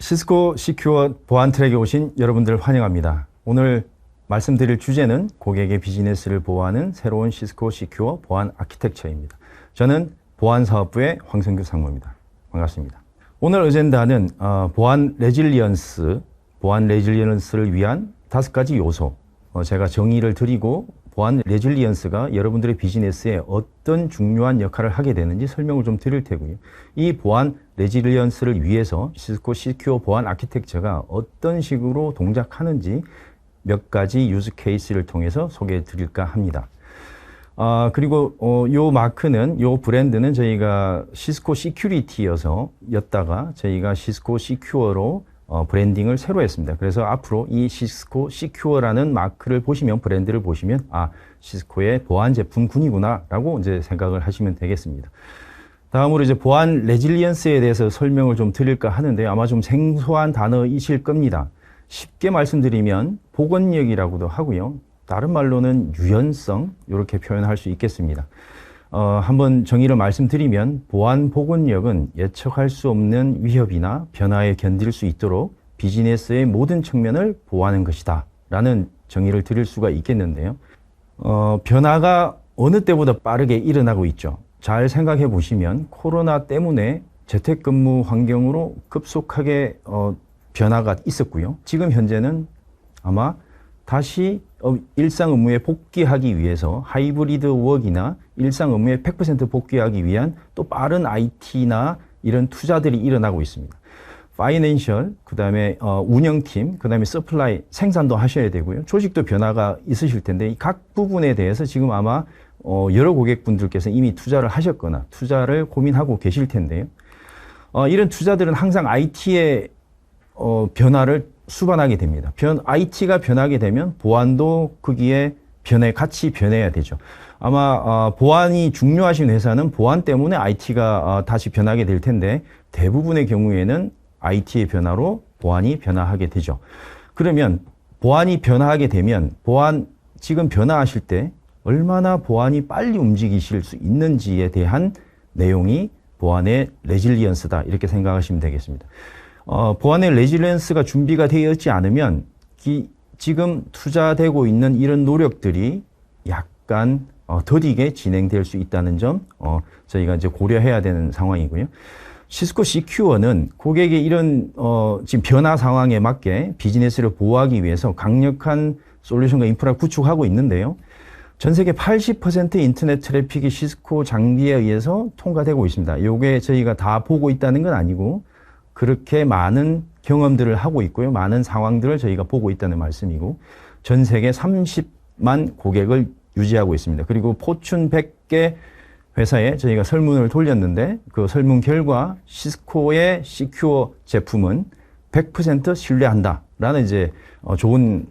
시스코 시큐어 보안 트랙에 오신 여러분들 환영합니다. 오늘 말씀드릴 주제는 고객의 비즈니스를 보호하는 새로운 시스코 시큐어 보안 아키텍처입니다. 저는 보안사업부의 황성규 상무입니다. 반갑습니다. 오늘 어젠다는 보안 레질리언스를 위한 5가지 요소, 제가 정의를 드리고 보안 레질리언스가 여러분들의 비즈니스에 어떤 중요한 역할을 하게 되는지 설명을 좀 드릴 테고요. 이 보안 레질리언스를 위해서 시스코 시큐어 보안 아키텍처가 어떤 식으로 동작하는지 몇 가지 유즈 케이스를 통해서 소개해 드릴까 합니다. 그리고 요 마크는, 요 브랜드는 저희가 시스코 시큐리티였다가 저희가 시스코 시큐어로 브랜딩을 새로 했습니다. 그래서 앞으로 이 시스코 시큐어라는 마크를 보시면, 브랜드를 보시면, 시스코의 보안 제품군이구나 라고 이제 생각을 하시면 되겠습니다. 다음으로 이제 보안 레질리언스에 대해서 설명을 좀 드릴까 하는데 아마 좀 생소한 단어이실 겁니다. 쉽게 말씀드리면 복원력이라고도 하고요. 다른 말로는 유연성, 이렇게 표현할 수 있겠습니다. 한번 정의를 말씀드리면 보안 복원력은 예측할 수 없는 위협이나 변화에 견딜 수 있도록 비즈니스의 모든 측면을 보호하는 것이다 라는 정의를 드릴 수가 있겠는데요. 변화가 어느 때보다 빠르게 일어나고 있죠. 잘 생각해 보시면 코로나 때문에 재택근무 환경으로 급속하게 변화가 있었고요. 지금 현재는 아마 다시 일상 업무에 복귀하기 위해서 하이브리드 워크나 일상 업무에 100% 복귀하기 위한 또 빠른 IT나 이런 투자들이 일어나고 있습니다. 파이낸셜, 그 다음에 운영팀, 그 다음에 서플라이, 생산도 하셔야 되고요. 조직도 변화가 있으실 텐데 각 부분에 대해서 지금 아마 여러 고객분들께서 이미 투자를 하셨거나 투자를 고민하고 계실 텐데요. 이런 투자들은 항상 IT의 변화를 수반하게 됩니다. IT가 변하게 되면 보안도 거기에 같이 변해야 되죠. 아마 보안이 중요하신 회사는 보안 때문에 IT가 다시 변하게 될 텐데 대부분의 경우에는 IT의 변화로 보안이 변화하게 되죠. 그러면 보안이 변화하게 되면 지금 변화하실 때 얼마나 보안이 빨리 움직이실 수 있는지에 대한 내용이 보안의 레질리언스다, 이렇게 생각하시면 되겠습니다. 보안의 레질리언스가 준비가 되어 있지 않으면 지금 투자되고 있는 이런 노력들이 약간 더디게 진행될 수 있다는 점 저희가 이제 고려해야 되는 상황이고요. 시스코 시큐어는 고객의 이런 지금 변화 상황에 맞게 비즈니스를 보호하기 위해서 강력한 솔루션과 인프라를 구축하고 있는데요. 전 세계 80% 인터넷 트래픽이 시스코 장비에 의해서 통과되고 있습니다. 요게 저희가 다 보고 있다는 건 아니고 그렇게 많은 경험들을 하고 있고요. 많은 상황들을 저희가 보고 있다는 말씀이고, 전 세계 30만 고객을 유지하고 있습니다. 그리고 포춘 100개 회사에 저희가 설문을 돌렸는데 그 설문 결과 시스코의 시큐어 제품은 100% 신뢰한다라는 이제 좋은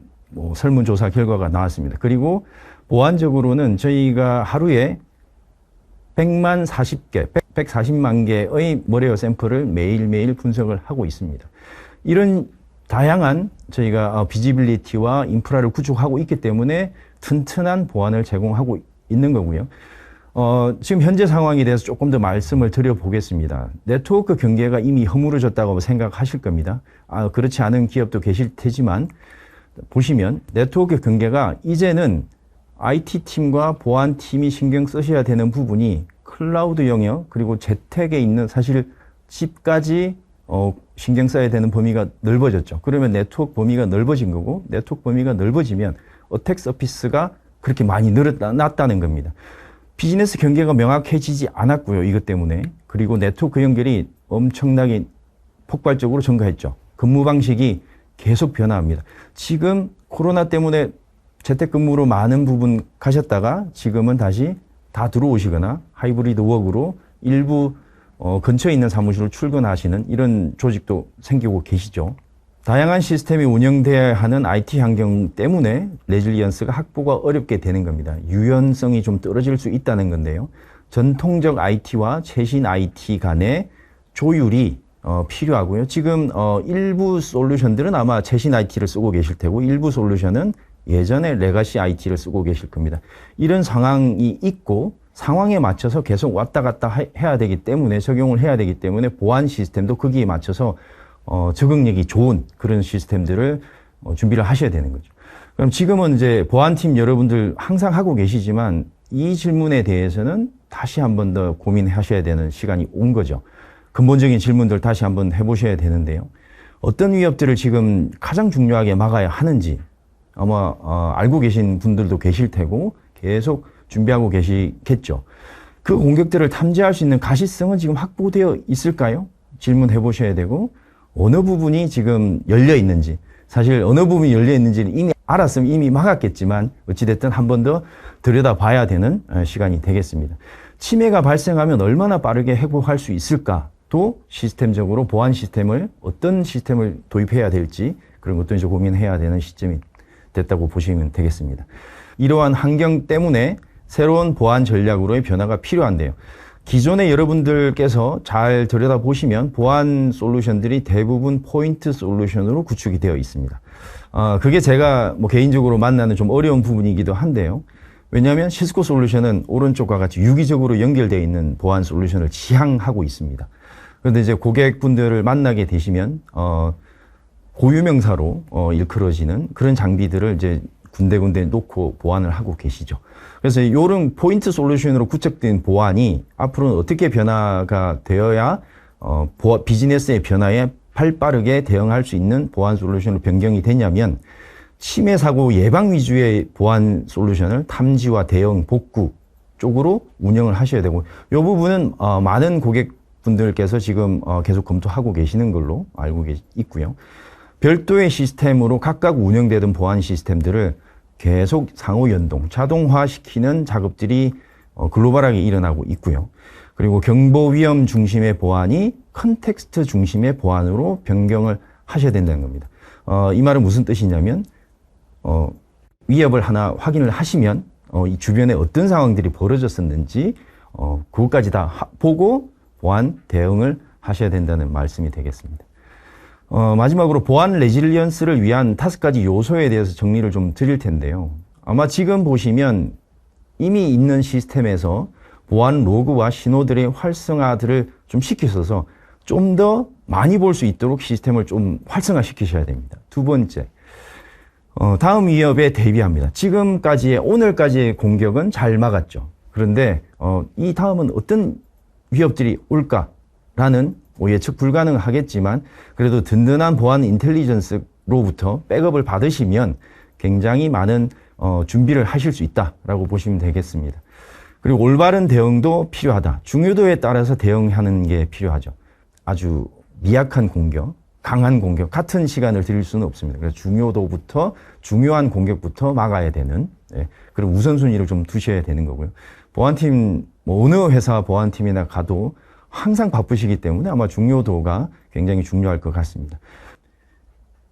설문조사 결과가 나왔습니다. 그리고 보안적으로는 저희가 하루에 140만 개의 머레어 샘플을 매일매일 분석을 하고 있습니다. 이런 다양한 저희가 비지빌리티와 인프라를 구축하고 있기 때문에 튼튼한 보안을 제공하고 있는 거고요. 지금 현재 상황에 대해서 조금 더 말씀을 드려보겠습니다. 네트워크 경계가 이미 허물어졌다고 생각하실 겁니다. 그렇지 않은 기업도 계실 테지만 보시면 네트워크 경계가 이제는 IT팀과 보안팀이 신경 쓰셔야 되는 부분이 클라우드 영역, 그리고 재택에 있는 사실 집까지 신경 써야 되는 범위가 넓어졌죠. 그러면 네트워크 범위가 넓어진 거고, 네트워크 범위가 넓어지면 어택 서피스가 그렇게 많이 늘어났다는 겁니다. 비즈니스 경계가 명확해지지 않았고요, 이것 때문에. 그리고 네트워크 연결이 엄청나게 폭발적으로 증가했죠. 근무 방식이 계속 변화합니다. 지금 코로나 때문에 재택근무로 많은 부분 가셨다가 지금은 다시 다 들어오시거나 하이브리드 워크로 일부 근처에 있는 사무실로 출근하시는 이런 조직도 생기고 계시죠. 다양한 시스템이 운영돼야 하는 IT 환경 때문에 레질리언스가 확보가 어렵게 되는 겁니다. 유연성이 좀 떨어질 수 있다는 건데요. 전통적 IT와 최신 IT 간의 조율이 필요하고요. 지금 일부 솔루션들은 아마 최신 IT를 쓰고 계실 테고 일부 솔루션은 예전에 레가시 IT를 쓰고 계실 겁니다. 이런 상황이 있고 상황에 맞춰서 계속 왔다 갔다 해야 되기 때문에 적용을 해야 되기 때문에 보안 시스템도 거기에 맞춰서 적응력이 좋은 그런 시스템들을 준비를 하셔야 되는 거죠. 그럼 지금은 이제 보안팀 여러분들 항상 하고 계시지만 이 질문에 대해서는 다시 한 번 더 고민하셔야 되는 시간이 온 거죠. 근본적인 질문들 다시 한번 해보셔야 되는데요. 어떤 위협들을 지금 가장 중요하게 막아야 하는지 아마 알고 계신 분들도 계실 테고 계속 준비하고 계시겠죠. 그 공격들을 탐지할 수 있는 가시성은 지금 확보되어 있을까요? 질문해 보셔야 되고 어느 부분이 지금 열려 있는지 사실 어느 부분이 열려 있는지는 이미 알았으면 이미 막았겠지만 어찌됐든 한 번 더 들여다봐야 되는 시간이 되겠습니다. 침해가 발생하면 얼마나 빠르게 회복할 수 있을까? 또 시스템적으로 보안 시스템을 어떤 시스템을 도입해야 될지 그런 것도 이제 고민해야 되는 시점이 됐다고 보시면 되겠습니다. 이러한 환경 때문에 새로운 보안 전략으로의 변화가 필요한데요. 기존에 여러분들께서 잘 들여다보시면 보안 솔루션들이 대부분 포인트 솔루션으로 구축이 되어 있습니다. 그게 제가 뭐 개인적으로 만나는 좀 어려운 부분이기도 한데요. 왜냐하면 시스코 솔루션은 오른쪽과 같이 유기적으로 연결되어 있는 보안 솔루션을 지향하고 있습니다. 그런데 이제 고객분들을 만나게 되시면 고유명사로 일컬어지는 그런 장비들을 이제 군데군데 놓고 보완을 하고 계시죠. 그래서 이런 포인트 솔루션으로 구축된 보안이 앞으로는 어떻게 변화가 되어야 비즈니스의 변화에 발빠르게 대응할 수 있는 보안 솔루션으로 변경이 되냐면 침해 사고 예방 위주의 보안 솔루션을 탐지와 대응, 복구 쪽으로 운영을 하셔야 되고 이 부분은 많은 고객분들께서 지금 계속 검토하고 계시는 걸로 알고 있고요. 별도의 시스템으로 각각 운영되던 보안 시스템들을 계속 상호 연동, 자동화시키는 작업들이 글로벌하게 일어나고 있고요. 그리고 경보 위험 중심의 보안이 컨텍스트 중심의 보안으로 변경을 하셔야 된다는 겁니다. 이 말은 무슨 뜻이냐면 위협을 하나 확인을 하시면 이 주변에 어떤 상황들이 벌어졌었는지 그것까지 다 보고 보안 대응을 하셔야 된다는 말씀이 되겠습니다. 마지막으로 보안 레질리언스를 위한 5가지 요소에 대해서 정리를 좀 드릴 텐데요. 아마 지금 보시면 이미 있는 시스템에서 보안 로그와 신호들의 활성화들을 좀 시키셔서 좀 더 많이 볼 수 있도록 시스템을 좀 활성화시키셔야 됩니다. 두 번째, 다음 위협에 대비합니다. 지금까지의 오늘까지의 공격은 잘 막았죠. 그런데 이 다음은 어떤 위협들이 올까라는 예측 불가능하겠지만 그래도 든든한 보안 인텔리전스로부터 백업을 받으시면 굉장히 많은 준비를 하실 수 있다라고 보시면 되겠습니다. 그리고 올바른 대응도 필요하다. 중요도에 따라서 대응하는 게 필요하죠. 아주 미약한 공격, 강한 공격, 같은 시간을 드릴 수는 없습니다. 그래서 중요도부터 중요한 공격부터 막아야 되는 그런 우선순위를 좀 두셔야 되는 거고요. 보안팀, 어느 회사 보안팀이나 가도 항상 바쁘시기 때문에 아마 중요도가 굉장히 중요할 것 같습니다.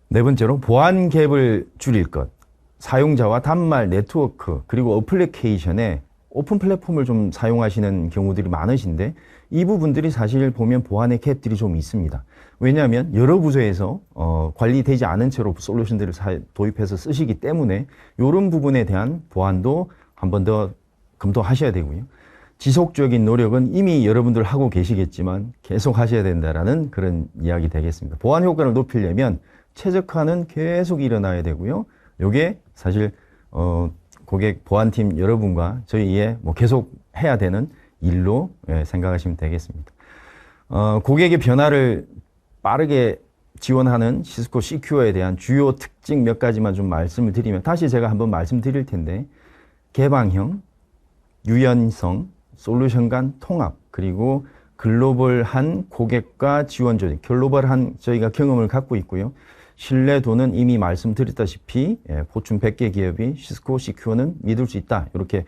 네 번째로 보안 갭을 줄일 것. 사용자와 단말 네트워크 그리고 어플리케이션에 오픈 플랫폼을 좀 사용하시는 경우들이 많으신데 이 부분들이 사실 보면 보안의 갭들이 좀 있습니다. 왜냐하면 여러 부서에서 관리되지 않은 채로 솔루션들을 도입해서 쓰시기 때문에 이런 부분에 대한 보안도 한 번 더 검토하셔야 되고요. 지속적인 노력은 이미 여러분들 하고 계시겠지만 계속 하셔야 된다라는 그런 이야기 되겠습니다. 보안 효과를 높이려면 최적화는 계속 일어나야 되고요. 이게 사실 고객 보안팀 여러분과 저희의 계속 해야 되는 일로 생각하시면 되겠습니다. 고객의 변화를 빠르게 지원하는 시스코 시큐어에 대한 주요 특징 몇 가지만 좀 말씀을 드리면 다시 제가 한번 말씀드릴 텐데 개방형, 유연성, 솔루션 간 통합, 그리고 글로벌한 고객과 지원 조직, 글로벌한 저희가 경험을 갖고 있고요. 신뢰도는 이미 말씀드렸다시피 포춘 100개 기업이 시스코 시큐어는 믿을 수 있다. 이렇게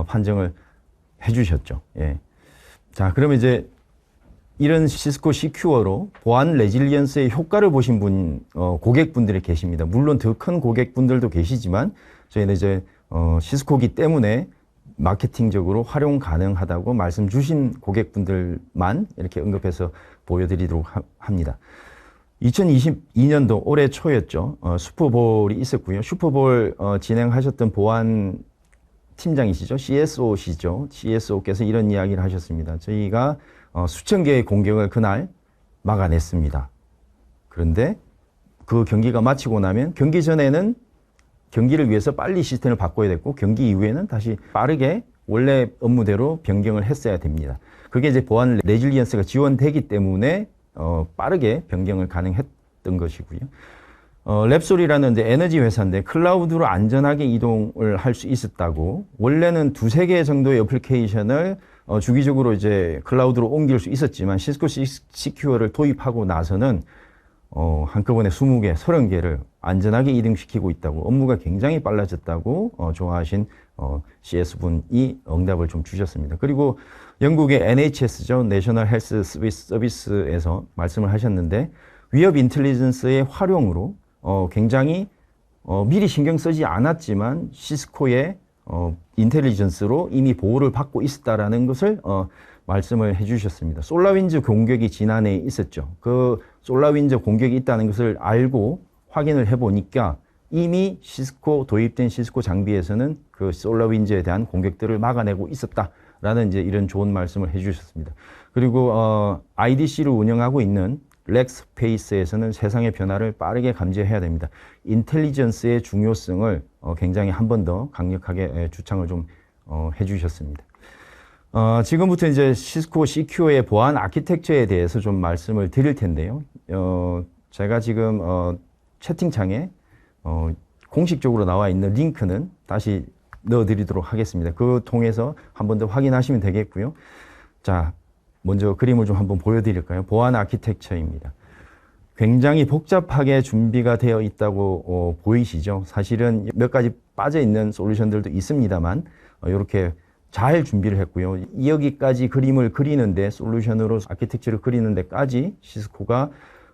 판정을 해주셨죠. 자, 그러면 이제 이런 시스코 시큐어로 보안 레질리언스의 효과를 보신 고객분들이 계십니다. 물론 더 큰 고객분들도 계시지만 저희는 이제 시스코기 때문에 마케팅적으로 활용 가능하다고 말씀 주신 고객분들만 이렇게 언급해서 보여드리도록 합니다. 2022년도 올해 초였죠. 슈퍼볼이 있었고요. 슈퍼볼 진행하셨던 보안 팀장이시죠. CSO시죠. CSO께서 이런 이야기를 하셨습니다. 저희가 수천 개의 공격을 그날 막아냈습니다. 그런데 그 경기가 마치고 나면 경기 전에는 경기를 위해서 빨리 시스템을 바꿔야 됐고 경기 이후에는 다시 빠르게 원래 업무대로 변경을 했어야 됩니다. 그게 이제 보안 레질리언스가 지원되기 때문에 빠르게 변경을 가능했던 것이고요. 랩솔이라는 이제 에너지 회사인데 클라우드로 안전하게 이동을 할 수 있었다고 원래는 2-3개 정도의 어플리케이션을 주기적으로 이제 클라우드로 옮길 수 있었지만 시스코 시큐어를 도입하고 나서는 한꺼번에 20개, 30개를 안전하게 이동시키고 있다고 업무가 굉장히 빨라졌다고 좋아하신 CS분이 응답을 좀 주셨습니다. 그리고 영국의 NHS죠. 내셔널 헬스 서비스에서 말씀을 하셨는데 위협 인텔리전스의 활용으로 굉장히 미리 신경 쓰지 않았지만 시스코의 인텔리전스로 이미 보호를 받고 있었다라는 것을 말씀을 해주셨습니다. 솔라윈즈 공격이 지난해에 있었죠. 그 솔라윈즈 공격이 있다는 것을 알고 확인을 해보니까 이미 시스코 도입된 시스코 장비에서는 그 솔라윈즈에 대한 공격들을 막아내고 있었다라는 이제 이런 좋은 말씀을 해주셨습니다. 그리고 IDC를 운영하고 있는 렉스페이스에서는 세상의 변화를 빠르게 감지해야 됩니다. 인텔리전스의 중요성을 굉장히 한 번 더 강력하게 주창을 좀 해주셨습니다. 지금부터 이제 시스코 시큐어의 보안 아키텍처에 대해서 좀 말씀을 드릴 텐데요. 제가 지금 채팅창에 공식적으로 나와 있는 링크는 다시 넣어드리도록 하겠습니다. 그 통해서 한 번 더 확인하시면 되겠고요. 자, 먼저 그림을 좀 한번 보여드릴까요? 보안 아키텍처입니다. 굉장히 복잡하게 준비가 되어 있다고 보이시죠? 사실은 몇 가지 빠져 있는 솔루션들도 있습니다만 이렇게 잘 준비를 했고요. 여기까지 그림을 그리는데 솔루션으로 아키텍처를 그리는 데까지 시스코가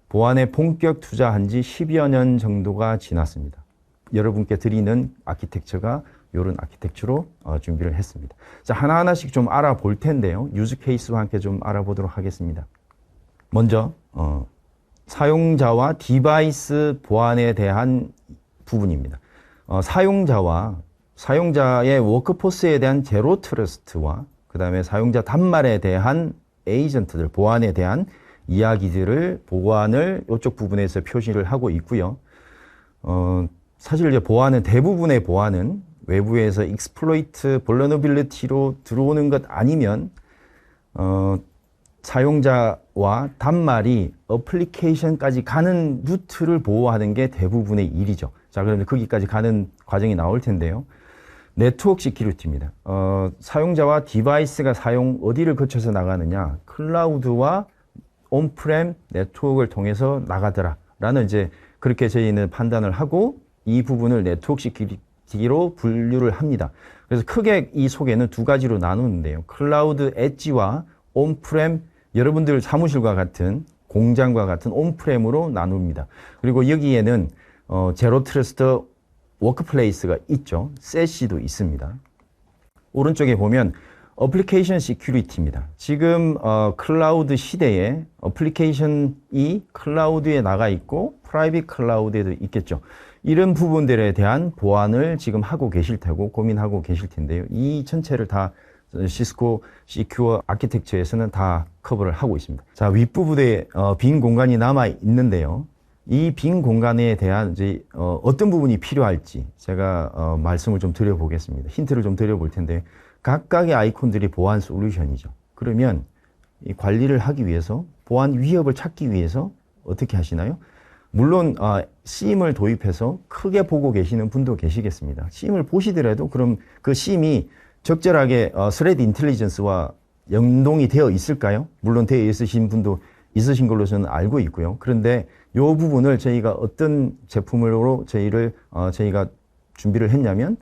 보안에 본격 투자한 지 10여 년 정도가 지났습니다. 여러분께 드리는 아키텍처가 이런 아키텍처로 준비를 했습니다. 자, 하나하나씩 좀 알아볼 텐데요. 유즈 케이스와 함께 좀 알아보도록 하겠습니다. 먼저 사용자와 디바이스 보안에 대한 부분입니다. 사용자의 워크포스에 대한 제로 트러스트와 그 다음에 사용자 단말에 대한 에이전트들, 보안에 대한 이야기들을 보안을 이쪽 부분에서 표시를 하고 있고요. 사실 이제 대부분의 보안은 외부에서 익스플로이트, 볼러너빌리티로 들어오는 것 아니면 사용자와 단말이 어플리케이션까지 가는 루트를 보호하는 게 대부분의 일이죠. 자, 그런데 거기까지 가는 과정이 나올 텐데요. 네트워크 시큐리티입니다. 사용자와 디바이스가 어디를 거쳐서 나가느냐, 클라우드와 온프렘 네트워크를 통해서 나가더라라는 이제 그렇게 저희는 판단을 하고 이 부분을 네트워크 시큐리티로 분류를 합니다. 그래서 크게 이 속에는 두 가지로 나누는데요. 클라우드 엣지와 온프렘, 여러분들 사무실과 같은 공장과 같은 온프렘으로 나눕니다. 그리고 여기에는 제로 트러스트 워크플레이스가 있죠. 세시도 있습니다. 오른쪽에 보면 어플리케이션 시큐리티입니다. 지금 클라우드 시대에 어플리케이션이 클라우드에 나가 있고 프라이빗 클라우드에도 있겠죠. 이런 부분들에 대한 보안을 지금 하고 계실 테고 고민하고 계실 텐데요. 이 전체를 다 시스코 시큐어 아키텍처에서는 다 커버를 하고 있습니다. 자, 윗부분에 빈 공간이 남아 있는데요. 이 빈 공간에 대한 이제 어떤 부분이 필요할지 제가 말씀을 좀 드려보겠습니다. 힌트를 좀 드려볼 텐데 각각의 아이콘들이 보안 솔루션이죠. 그러면 이 관리를 하기 위해서 보안 위협을 찾기 위해서 어떻게 하시나요? 물론 CIEM을 도입해서 크게 보고 계시는 분도 계시겠습니다. CIEM을 보시더라도 그럼 그 CIEM이 적절하게 스레드 인텔리전스와 연동이 되어 있을까요? 물론 되어 있으신 분도 있으신 걸로 저는 알고 있고요. 그런데 이 부분을 저희가 어떤 제품으로 저희가 준비를 했냐면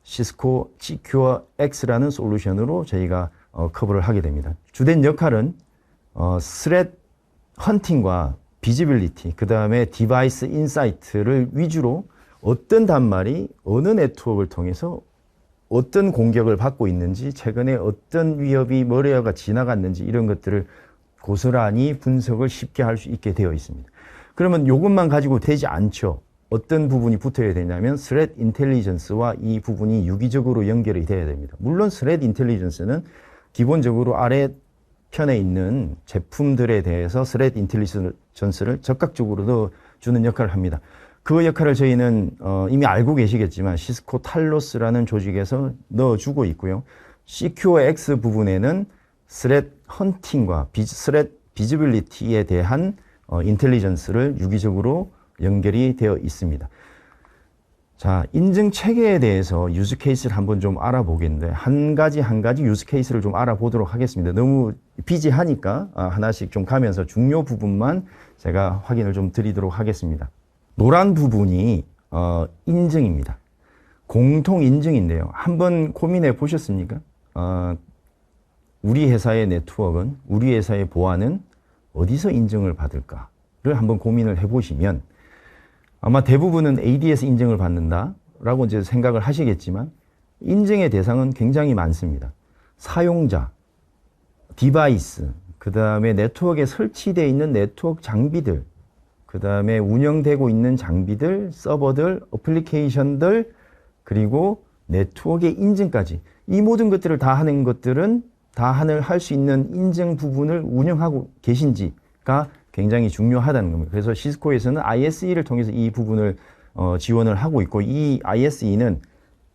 시스코 시큐어 X라는 솔루션으로 저희가 커버를 하게 됩니다. 주된 역할은 스레드 헌팅과 비지빌리티, 그 다음에 디바이스 인사이트를 위주로 어떤 단말이 어느 네트워크를 통해서 어떤 공격을 받고 있는지, 최근에 어떤 위협이 머리가 지나갔는지 이런 것들을 고스란히 분석을 쉽게 할 수 있게 되어 있습니다. 그러면 이것만 가지고 되지 않죠. 어떤 부분이 붙어야 되냐면 스레드 인텔리전스와 이 부분이 유기적으로 연결이 돼야 됩니다. 물론 스레드 인텔리전스는 기본적으로 아래 편에 있는 제품들에 대해서 스레드 인텔리전스를 적극적으로 넣어주는 역할을 합니다. 그 역할을 저희는 이미 알고 계시겠지만 시스코 탈로스라는 조직에서 넣어주고 있고요. CQX 부분에는 스렛 헌팅과 스렛 비지빌리티에 대한 인텔리전스를 유기적으로 연결이 되어 있습니다. 자, 인증 체계에 대해서 유즈 케이스를 한번 좀 알아보겠는데 한 가지 유즈 케이스를 좀 알아보도록 하겠습니다. 너무 비지하니까 하나씩 좀 가면서 중요 부분만 제가 확인을 좀 드리도록 하겠습니다. 노란 부분이 인증입니다. 공통 인증인데요. 한번 고민해 보셨습니까? 우리 회사의 네트워크는, 우리 회사의 보안은 어디서 인증을 받을까를 한번 고민을 해보시면 아마 대부분은 AD에서 인증을 받는다라고 이제 생각을 하시겠지만 인증의 대상은 굉장히 많습니다. 사용자, 디바이스, 그 다음에 네트워크에 설치되어 있는 네트워크 장비들, 그 다음에 운영되고 있는 장비들, 서버들, 어플리케이션들, 그리고 네트워크의 인증까지 이 모든 것들을 다 하는 것들은 다 할 수 있는 인증 부분을 운영하고 계신지가 굉장히 중요하다는 겁니다. 그래서 시스코에서는 ISE를 통해서 이 부분을 지원을 하고 있고 이 ISE는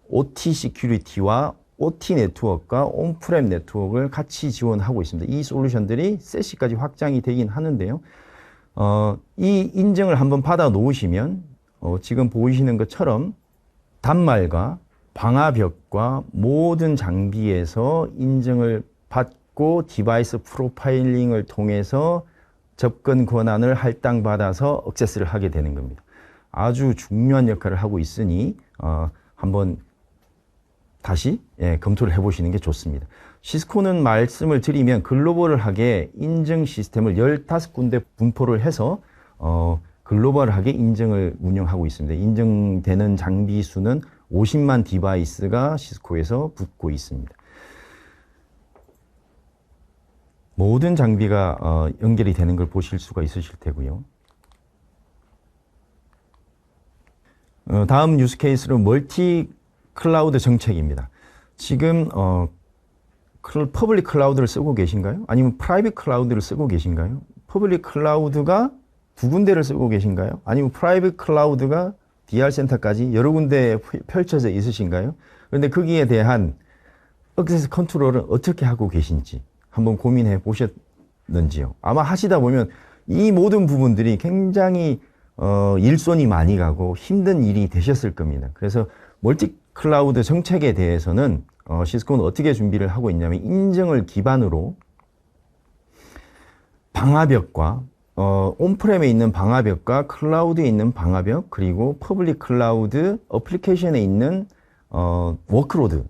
OT 시큐리티와 OT 네트워크와 온프렘 네트워크를 같이 지원하고 있습니다. 이 솔루션들이 세시까지 확장이 되긴 하는데요. 이 인증을 한번 받아 놓으시면 지금 보이시는 것처럼 단말과 방화벽과 모든 장비에서 인증을 받고 디바이스 프로파일링을 통해서 접근 권한을 할당받아서 액세스를 하게 되는 겁니다. 아주 중요한 역할을 하고 있으니 한번 다시 검토를 해보시는 게 좋습니다. 시스코는 말씀을 드리면 글로벌하게 인증 시스템을 15군데 분포를 해서 글로벌하게 인증을 운영하고 있습니다. 인증되는 장비 수는 50만 디바이스가 시스코에서 붙고 있습니다. 모든 장비가 연결이 되는 걸 보실 수가 있으실 테고요. 다음 유스 케이스는 멀티 클라우드 정책입니다. 지금 퍼블릭 클라우드를 쓰고 계신가요? 아니면 프라이빗 클라우드를 쓰고 계신가요? 퍼블릭 클라우드가 두 군데를 쓰고 계신가요? 아니면 프라이빗 클라우드가 DR 센터까지 여러 군데에 펼쳐져 있으신가요? 그런데 거기에 대한 액세스 컨트롤을 어떻게 하고 계신지 한번 고민해 보셨는지요? 아마 하시다 보면 이 모든 부분들이 굉장히 일손이 많이 가고 힘든 일이 되셨을 겁니다. 그래서 멀티 클라우드 정책에 대해서는 시스코는 어떻게 준비를 하고 있냐면 인증을 기반으로 방화벽과 온프렘에 있는 방화벽과 클라우드에 있는 방화벽 그리고 퍼블릭 클라우드 어플리케이션에 있는 워크로드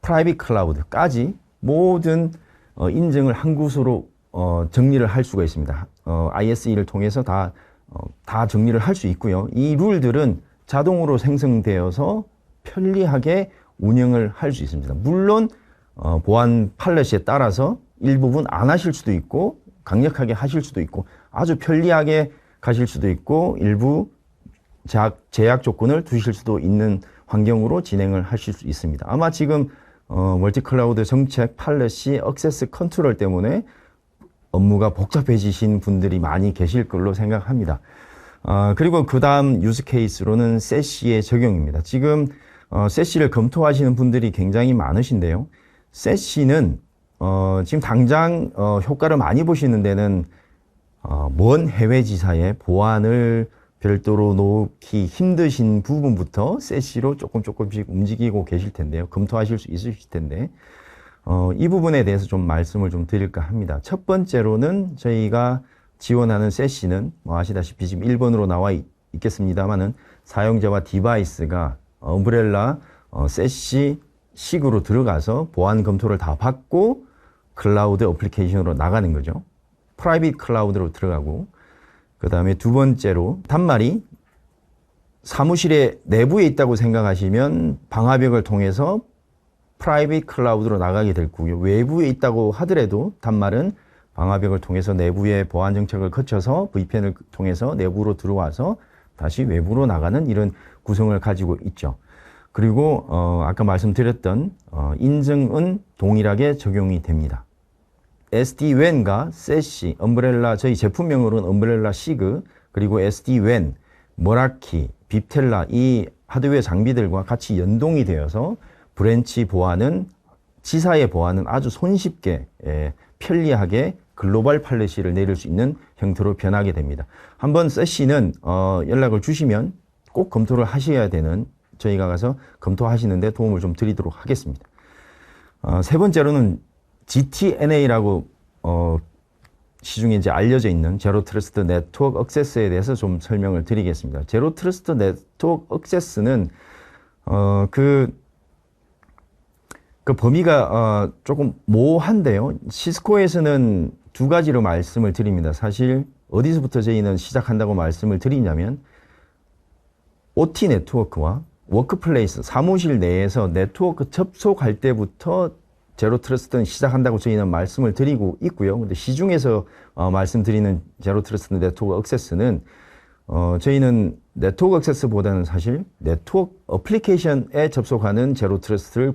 프라이빗 클라우드까지 모든 인증을 한 곳으로 정리를 할 수가 있습니다. ISE를 통해서 다 정리를 할 수 있고요. 이 룰들은 자동으로 생성되어서 편리하게 운영을 할 수 있습니다. 물론 보안 팔레시에 따라서 일부분 안 하실 수도 있고 강력하게 하실 수도 있고 아주 편리하게 가실 수도 있고 일부 제약 조건을 두실 수도 있는 환경으로 진행을 하실 수 있습니다. 아마 지금 멀티 클라우드 정책, 팔레시, 액세스 컨트롤 때문에 업무가 복잡해지신 분들이 많이 계실 걸로 생각합니다. 그리고 그 다음 유스 케이스로는 세시의 적용입니다. 지금 세시를 검토하시는 분들이 굉장히 많으신데요. 세시는 지금 당장 효과를 많이 보시는 데는 먼 해외 지사의 보안을 별도로 놓기 힘드신 부분부터 세시로 조금씩 움직이고 계실 텐데요. 검토하실 수 있으실 텐데 이 부분에 대해서 좀 말씀을 좀 드릴까 합니다. 첫 번째로는 저희가 지원하는 세시는 아시다시피 지금 1번으로 나와 있겠습니다만은 사용자와 디바이스가 엄브렐라 세시 식으로 들어가서 보안 검토를 다 받고 클라우드 어플리케이션으로 나가는 거죠. 프라이빗 클라우드로 들어가고 그 다음에 두 번째로 단말이 사무실의 내부에 있다고 생각하시면 방화벽을 통해서 프라이빗 클라우드로 나가게 될 거고요. 외부에 있다고 하더라도 단말은 방화벽을 통해서 내부의 보안 정책을 거쳐서 VPN을 통해서 내부로 들어와서 다시 외부로 나가는 이런 구성을 가지고 있죠. 그리고 아까 말씀드렸던 인증은 동일하게 적용이 됩니다. SD-WAN과 세시, 엄브렐라, 저희 제품명으로는 엄브렐라 시그, 그리고 SD-WAN, 머라키, 빕텔라 이 하드웨어 장비들과 같이 연동이 되어서 브랜치 보안은 지사의 보안은 아주 손쉽게 편리하게 글로벌 팔레시를 내릴 수 있는 형태로 변하게 됩니다. 한번 세시는 연락을 주시면 꼭 검토를 하셔야 되는, 저희가 가서 검토하시는데 도움을 좀 드리도록 하겠습니다. 세 번째로는 GTNA라고 시중에 이제 알려져 있는 제로 트러스트 네트워크 액세스에 대해서 좀 설명을 드리겠습니다. 제로 트러스트 네트워크 액세스는 그 범위가 조금 모호한데요. 시스코에서는 두 가지로 말씀을 드립니다. 사실 어디서부터 저희는 시작한다고 말씀을 드리냐면 OT 네트워크와 워크플레이스, 사무실 내에서 네트워크 접속할 때부터 제로 트러스트는 시작한다고 저희는 말씀을 드리고 있고요. 근데 시중에서 말씀드리는 제로 트러스트 네트워크 액세스는 저희는 네트워크 액세스보다는 사실 네트워크 어플리케이션에 접속하는 제로 트러스트를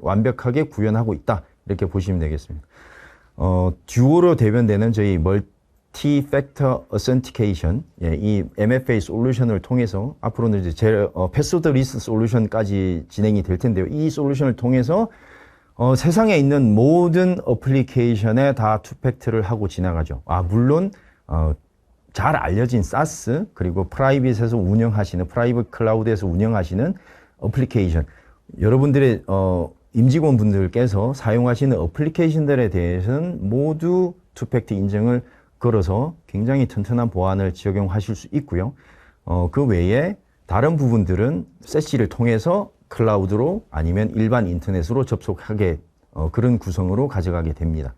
완벽하게 구현하고 있다. 이렇게 보시면 되겠습니다. 듀오로 대변되는 저희 멀티 팩터 어센티케이션, 이 MFA 솔루션을 통해서 앞으로는 이제 패스워드 리스트 솔루션까지 진행이 될 텐데요. 이 솔루션을 통해서 세상에 있는 모든 어플리케이션에 다 투팩트를 하고 지나가죠. 물론 잘 알려진 사스 그리고 프라이빗에서 운영하시는 프라이빗 클라우드에서 운영하시는 어플리케이션, 여러분들의 임직원 분들께서 사용하시는 어플리케이션들에 대해서는 모두 투팩트 인증을 걸어서 굉장히 튼튼한 보안을 적용하실 수 있고요. 그 외에 다른 부분들은 세시를 통해서 클라우드로 아니면 일반 인터넷으로 접속하게 그런 구성으로 가져가게 됩니다.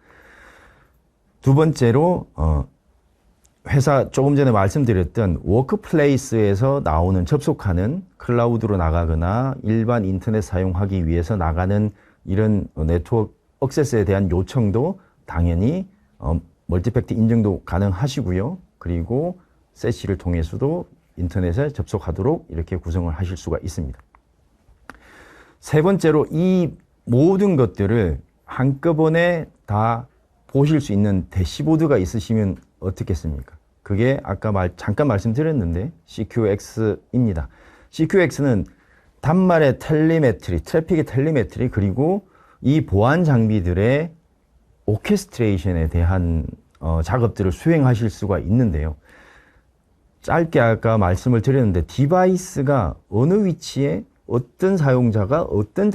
두 번째로 회사 조금 전에 말씀드렸던 워크플레이스에서 나오는 접속하는 클라우드로 나가거나 일반 인터넷 사용하기 위해서 나가는 이런 네트워크 액세스에 대한 요청도 당연히 멀티팩트 인증도 가능하시고요. 그리고 세시를 통해서도 인터넷에 접속하도록 이렇게 구성을 하실 수가 있습니다. 세 번째로 이 모든 것들을 한꺼번에 다 보실 수 있는 대시보드가 있으시면 어떻겠습니까? 그게 아까 잠깐 말씀드렸는데 CQX입니다. CQX는 단말의 텔레메트리, 트래픽의 텔레메트리, 그리고 이 보안 장비들의 오케스트레이션에 대한 작업들을 수행하실 수가 있는데요. 짧게 아까 말씀을 드렸는데 디바이스가 어느 위치에 어떤 사용자가 어떤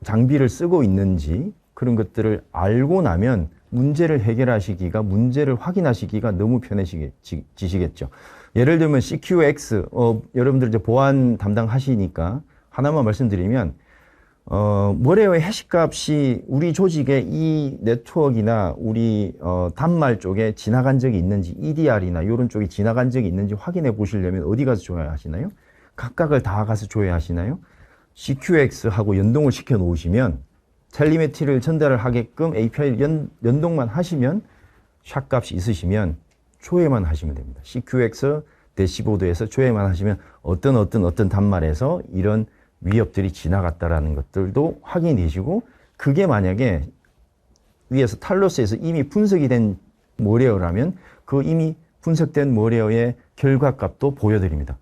장비를 쓰고 있는지 그런 것들을 알고 나면 문제를 해결하시기가, 문제를 확인하시기가 너무 편해지시겠죠. 예를 들면 CQX, 여러분들 이제 보안 담당하시니까 하나만 말씀드리면, 뭐래요? 해시값이 우리 조직의 이 네트워크나 우리 단말 쪽에 지나간 적이 있는지, EDR이나 이런 쪽에 지나간 적이 있는지 확인해 보시려면 어디 가서 조회하시나요? 각각을 다 가서 조회하시나요? CQX하고 연동을 시켜 놓으시면 텔레메트리를 전달을 하게끔 API 연동만 하시면 샷값이 있으시면 조회만 하시면 됩니다. CQX 대시보드에서 조회만 하시면 어떤 단말에서 이런 위협들이 지나갔다라는 것들도 확인이 되시고, 그게 만약에 위에서 탈로스에서 이미 분석이 된 모레어라면 그 이미 분석된 모레어의 결과값도 보여드립니다.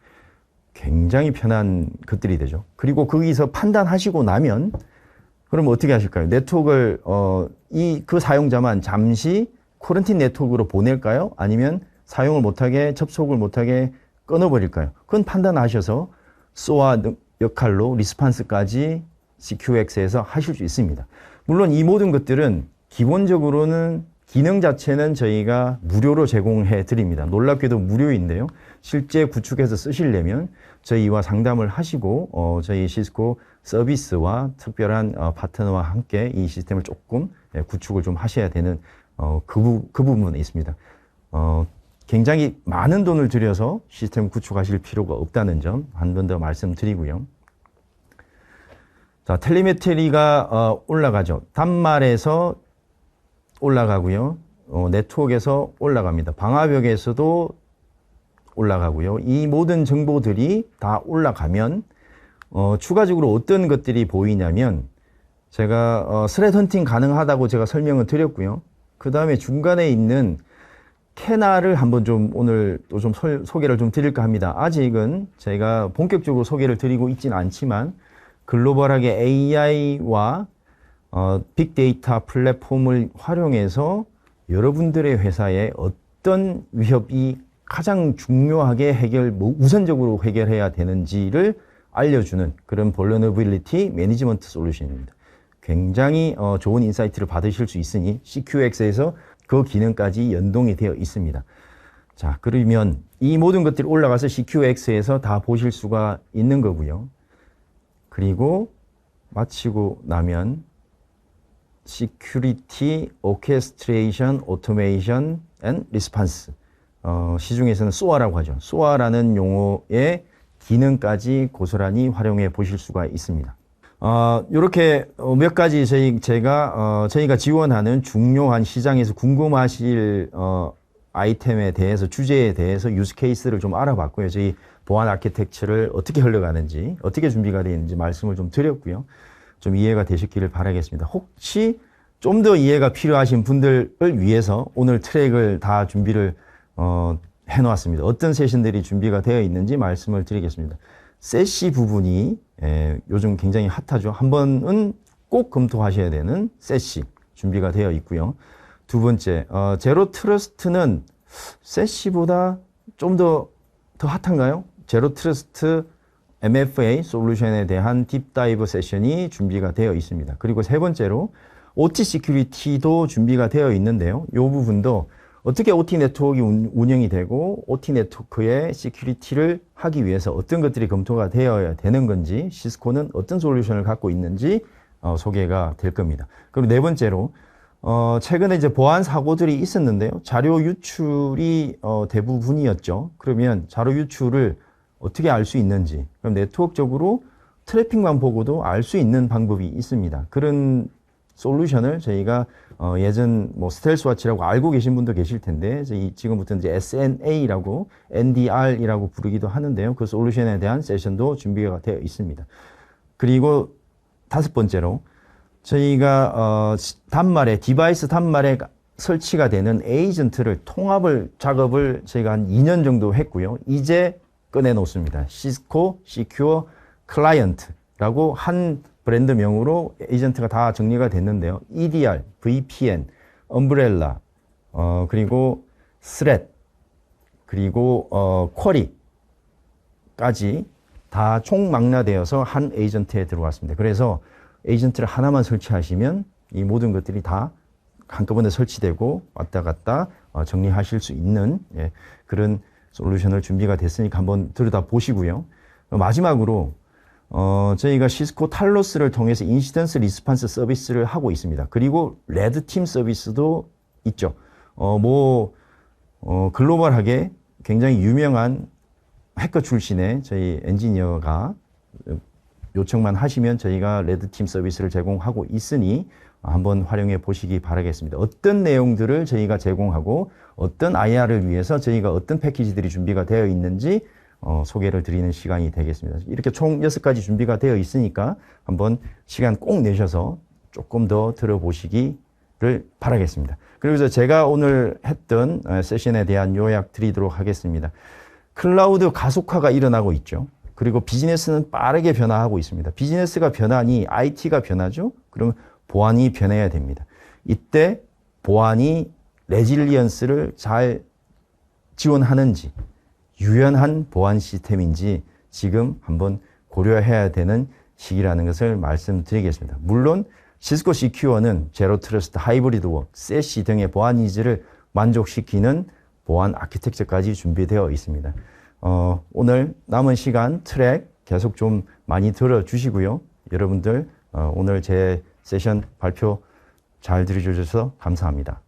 굉장히 편한 것들이 되죠. 그리고 거기서 판단하시고 나면 그럼 어떻게 하실까요? 네트워크를 그 사용자만 잠시 쿼런틴 네트워크로 보낼까요? 아니면 사용을 못하게, 접속을 못하게 끊어버릴까요? 그건 판단하셔서 SOA 역할로 리스판스까지 CQX에서 하실 수 있습니다. 물론 이 모든 것들은 기본적으로는 기능 자체는 저희가 무료로 제공해 드립니다. 놀랍게도 무료인데요. 실제 구축해서 쓰시려면 저희와 상담을 하시고 저희 시스코 서비스와 특별한 파트너와 함께 이 시스템을 조금 구축을 좀 하셔야 되는 그 부분은 있습니다. 굉장히 많은 돈을 들여서 시스템 구축하실 필요가 없다는 점 한 번 더 말씀드리고요. 자, 텔레메트리가 올라가죠. 단말에서 올라가고요. 네트워크에서 올라갑니다. 방화벽에서도 올라가고요. 이 모든 정보들이 다 올라가면 추가적으로 어떤 것들이 보이냐면, 제가 스레드 헌팅 가능하다고 제가 설명을 드렸고요. 그 다음에 중간에 있는 캐나를 한번 좀 오늘 또 좀 소개를 좀 드릴까 합니다. 아직은 제가 본격적으로 소개를 드리고 있지는 않지만 글로벌하게 AI와 빅데이터 플랫폼을 활용해서 여러분들의 회사에 어떤 위협이 가장 중요하게 우선적으로 해결해야 되는지를 알려주는 그런 Vulnerability Management Solution입니다. 굉장히 좋은 인사이트를 받으실 수 있으니 CQX에서 그 기능까지 연동이 되어 있습니다. 자, 그러면 이 모든 것들이 올라가서 CQX에서 다 보실 수가 있는 거고요. 그리고 마치고 나면 Security Orchestration, Automation and Response, 시중에서는 SOA라고 하죠. SOA라는 용어의 기능까지 고스란히 활용해 보실 수가 있습니다. 이렇게 몇 가지 저희가 지원하는 중요한 시장에서 궁금하실 아이템에 대해서, 주제에 대해서 유스 케이스를 좀 알아봤고요. 저희 보안 아키텍처를 어떻게 흘러가는지, 어떻게 준비가 되어 있는지 말씀을 좀 드렸고요. 좀 이해가 되셨기를 바라겠습니다. 혹시 좀 더 이해가 필요하신 분들을 위해서 오늘 트랙을 다 준비를 해놓았습니다. 어떤 세션들이 준비가 되어 있는지 말씀을 드리겠습니다. 세시 부분이 요즘 굉장히 핫하죠. 한 번은 꼭 검토하셔야 되는 세시 준비가 되어 있고요. 두 번째, 제로 트러스트는 세시보다 좀 더 핫한가요? 제로 트러스트 MFA 솔루션에 대한 딥다이브 세션이 준비가 되어 있습니다. 그리고 세 번째로 OT 시큐리티도 준비가 되어 있는데요. 이 부분도 어떻게 OT 네트워크가 운영이 되고 OT 네트워크의 시큐리티를 하기 위해서 어떤 것들이 검토가 되어야 되는 건지, 시스코는 어떤 솔루션을 갖고 있는지 소개가 될 겁니다. 그리고 네 번째로 최근에 이제 보안 사고들이 있었는데요. 자료 유출이 대부분이었죠. 그러면 자료 유출을 어떻게 알 수 있는지, 그럼 네트워크적으로 트래픽만 보고도 알 수 있는 방법이 있습니다. 그런 솔루션을 저희가 예전 스텔스 와치라고 알고 계신 분도 계실 텐데, 지금부터 이제 SNA라고 NDR이라고 부르기도 하는데요. 그 솔루션에 대한 세션도 준비가 되어 있습니다. 그리고 다섯 번째로 저희가 디바이스 단말에 설치가 되는 에이전트를 작업을 저희가 한 2년 정도 했고요. 이제 꺼내놓습니다. 시스코 시큐어 클라이언트라고 한 브랜드명으로 에이전트가 다 정리가 됐는데요. EDR, VPN, 엄브렐라, 그리고 스렛, 그리고 쿼리까지 다 총망라되어서 한 에이전트에 들어왔습니다. 그래서 에이전트를 하나만 설치하시면 이 모든 것들이 다 한꺼번에 설치되고 왔다 갔다 정리하실 수 있는 그런 솔루션을 준비가 됐으니까 한번 들여다보시고요. 마지막으로 저희가 시스코 탈로스를 통해서 인시던스 리스판스 서비스를 하고 있습니다. 그리고 레드팀 서비스도 있죠. 글로벌하게 굉장히 유명한 해커 출신의 저희 엔지니어가 요청만 하시면 저희가 레드팀 서비스를 제공하고 있으니 한번 활용해 보시기 바라겠습니다. 어떤 내용들을 저희가 제공하고 어떤 IR을 위해서 저희가 어떤 패키지들이 준비가 되어 있는지 소개를 드리는 시간이 되겠습니다. 이렇게 총 6가지 준비가 되어 있으니까 한번 시간 꼭 내셔서 조금 더 들어보시기를 바라겠습니다. 그리고 제가 오늘 했던 세션에 대한 요약 드리도록 하겠습니다. 클라우드 가속화가 일어나고 있죠. 그리고 비즈니스는 빠르게 변화하고 있습니다. 비즈니스가 변하니 IT가 변하죠. 그러면 보안이 변해야 됩니다. 이때 보안이 레질리언스를 잘 지원하는지, 유연한 보안 시스템인지 지금 한번 고려해야 되는 시기라는 것을 말씀드리겠습니다. 물론 시스코 시큐어는 제로 트러스트, 하이브리드 워크, 세시 등의 보안 니즈를 만족시키는 보안 아키텍처까지 준비되어 있습니다. 오늘 남은 시간 트랙 계속 좀 많이 들어주시고요. 여러분들 오늘 제 세션 발표 잘 들어주셔서 감사합니다.